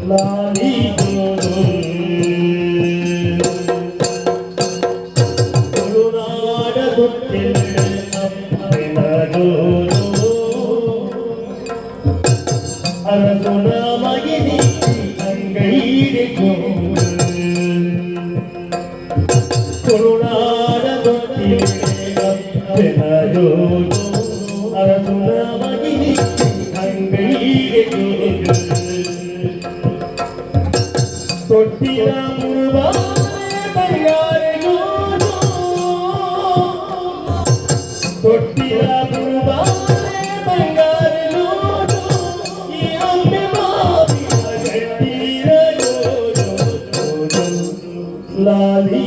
ಲಾಲಿ ತುಳುನಾಡ ಅರಸುನ ಮಗಿನಿ ಅಂಗೈರಿಗೂ ತುಳುನಾಡ ಅರಸುನ ಮಗಿನಿ ಅಂಗೈರಿಗೂ ತೊಟ್ಟಿನ ಮುರುಬಾನೆ ಬಂಗಾರೆಗೂ ತೊಟ್ಟಿನ ಮುರುಬಾನೆ ಬಂಗಾರೆಗೂ ಈ ಅಂಬೆ ಮಾವಿನ ಗಟ್ಟಿರ ಲಾಲಿ